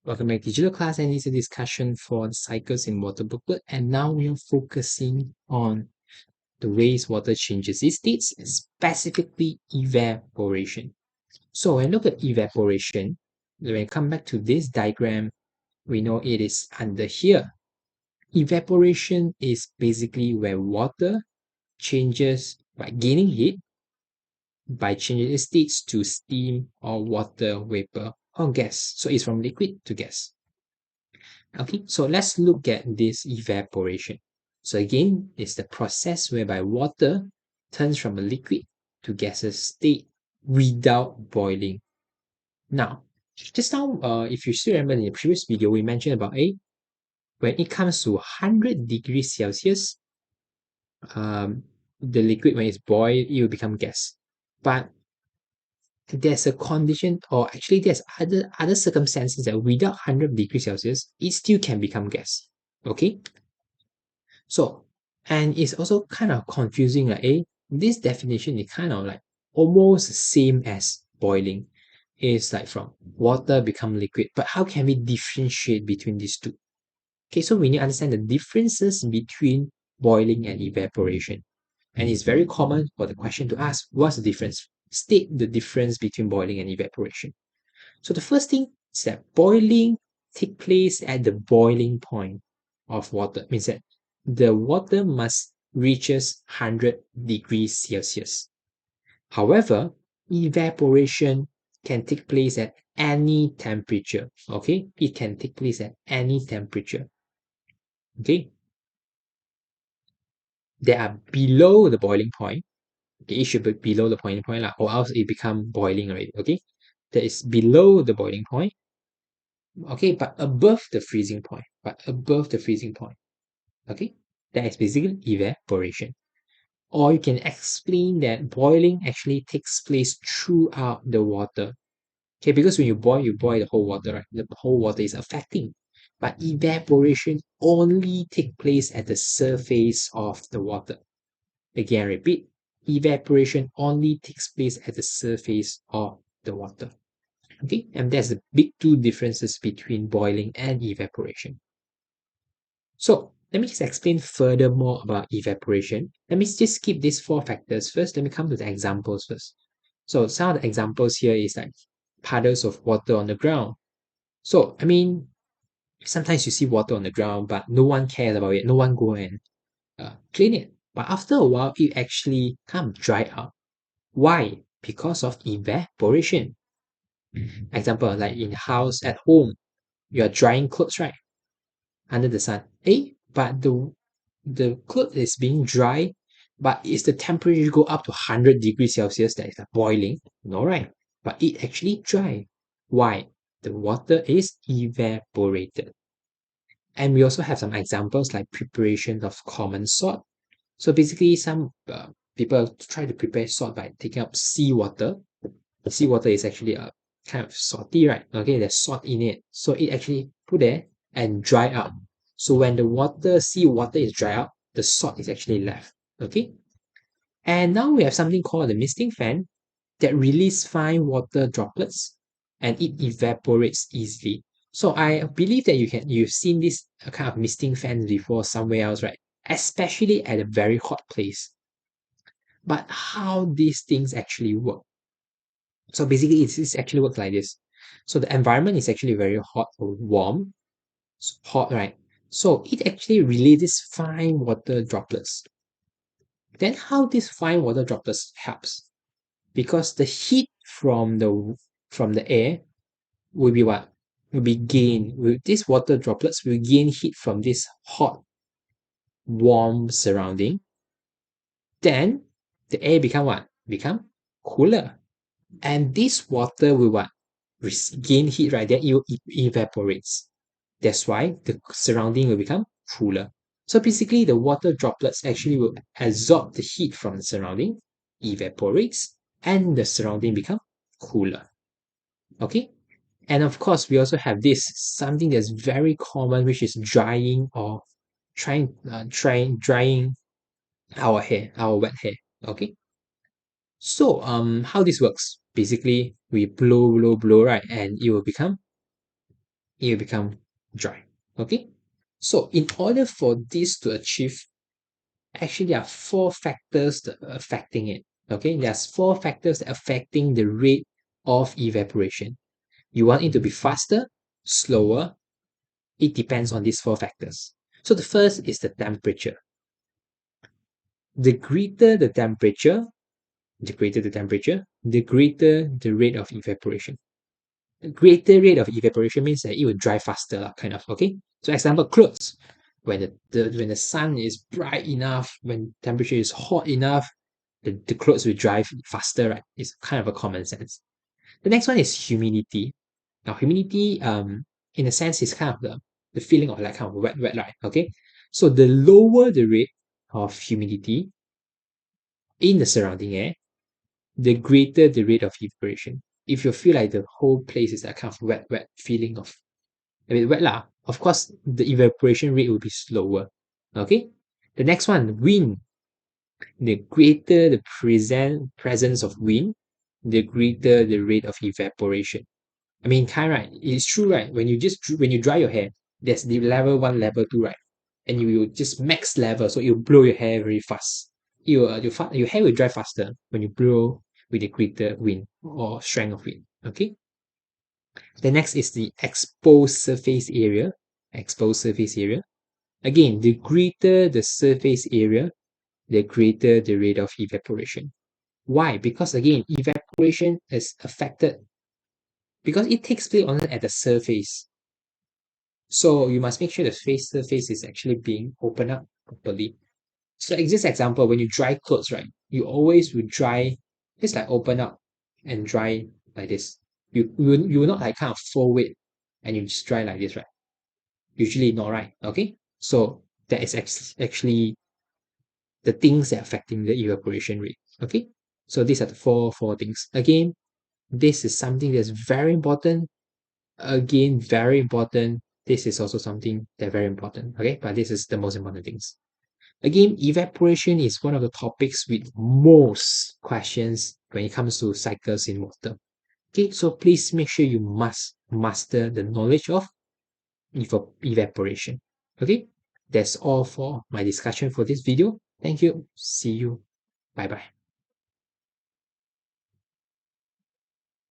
Welcome back to digital class, and it's a discussion for the cycles in water booklet. And now we are focusing on the ways water changes its states, specifically evaporation. So when we look at evaporation, when we come back to this diagram, we know it is under here. Evaporation is basically where water changes by gaining heat, by changing its states to steam or water, vapor, or gas. So it's from liquid to gas. Okay, so let's look at this evaporation. So again, it's the process whereby water turns from a liquid to gaseous state without boiling. Now, just now, if you still remember in the previous video, we mentioned about when it comes to 100 degrees Celsius, the liquid, when it's boiled, it will become gas. But there's a condition, or actually there's other circumstances that without 100 degrees Celsius, it still can become gas. Okay, so, and it's also kind of confusing, like, this definition is kind of like almost the same as boiling. It's like from water become liquid, but how can we differentiate between these two? Okay, so we need to understand the differences between boiling and evaporation. And it's very common for the question to ask, what's the difference? State the difference between boiling and evaporation. So the first thing is that boiling takes place at the boiling point of water. Means that the water must reaches 100 degrees Celsius. However, evaporation can take place at any temperature. Okay, it can take place at any temperature. Okay, they are below the boiling point. Okay, it should be below the boiling point, or else it become boiling already. Okay, that is below the boiling point. Okay, but above the freezing point. Okay, that is basically evaporation. Or you can explain that boiling actually takes place throughout the water. Okay, because when you boil the whole water, right? The whole water is affecting. But evaporation only takes place at the surface of the water. Again, I repeat, evaporation only takes place at the surface of the water. Okay, and that's the big two differences between boiling and evaporation. So let me just explain further more about evaporation. Let me just skip these four factors first. Let me come to the examples first. So some of the examples here is like puddles of water on the ground. So I mean, sometimes you see water on the ground, but no one cares about it. No one go and clean it. But after a while, it actually come dry out. Why? Because of evaporation. Example, like in house at home, you are drying clothes, right? Under the sun. But the clothes is being dry, but is the temperature go up to 100 degrees Celsius that is like boiling? No, right? But it actually dry. Why? The water is evaporated. And we also have some examples like preparation of common salt. So basically, some people try to prepare salt by taking up seawater. Seawater is actually a kind of salty, right? Okay, there's salt in it. So it actually put there and dry out. So when the seawater is dry out, the salt is actually left. Okay. And now we have something called the misting fan that release fine water droplets and it evaporates easily. So I believe that you've seen this kind of misting fans before somewhere else, right? Especially at a very hot place. But how these things actually work? So basically, it actually works like this. So the environment is actually very hot or warm. It's hot, right? So it actually releases fine water droplets. Then how these fine water droplets helps? Because the heat from the air will be what? Will be gained. These water droplets will gain heat from this hot, warm surrounding. Then the air become what? Become cooler. And this water will what? Gain heat, right? Then it evaporates. That's why the surrounding will become cooler. So basically, the water droplets actually will absorb the heat from the surrounding, evaporates, and the surrounding become cooler. Okay? And of course, we also have this something that's very common, which is drying or drying our hair, our wet hair. Okay? So how this works? Basically, we blow, right, and it will become it will become dry. Okay, so in order for this to achieve, actually there are four factors that are affecting it. Okay, there's four factors that are affecting the rate of evaporation. You want it to be faster, slower, it depends on these four factors. So the first is the temperature. The greater the temperature, the greater the rate of evaporation. The greater rate of evaporation means that it will dry faster, kind of. Okay. So example, clothes. When the sun is bright enough, when temperature is hot enough, the clothes will dry faster, right? It's kind of a common sense. The next one is humidity. Now, humidity, in a sense, is kind of the feeling of like kind of wet, right? Okay. So the lower the rate of humidity in the surrounding air, the greater the rate of evaporation. If you feel like the whole place is that kind of wet feeling of a bit wet lah, of course the evaporation rate will be slower. Okay. The next one, wind. The greater the presence of wind, the greater the rate of evaporation. I mean, kind right? It's true, right? When you dry your hair, there's the level one, level two, right? And you just max level, so you blow your hair very fast. Your hair will dry faster when you blow with a greater wind or strength of wind. Okay. The next is the exposed surface area. Exposed surface area. Again, the greater the surface area, the greater the rate of evaporation. Why? Because again, evaporation is affected because it takes place only at the surface. So you must make sure the surface is actually being opened up properly. So this example, when you dry clothes, right, you always will dry, just like open up and dry like this. You will not like kind of fold it and you just dry like this, right? Usually not, right? Okay. So that is actually the things that are affecting the evaporation rate. Okay. So these are the four things. Again, this is something that's very important. Again, very important. This is also something that's very important. Okay. But this is the most important things. Again, evaporation is one of the topics with most questions when it comes to cycles in water. Okay, so please make sure you must master the knowledge of evaporation. Okay, that's all for my discussion for this video. Thank you. See you. Bye bye.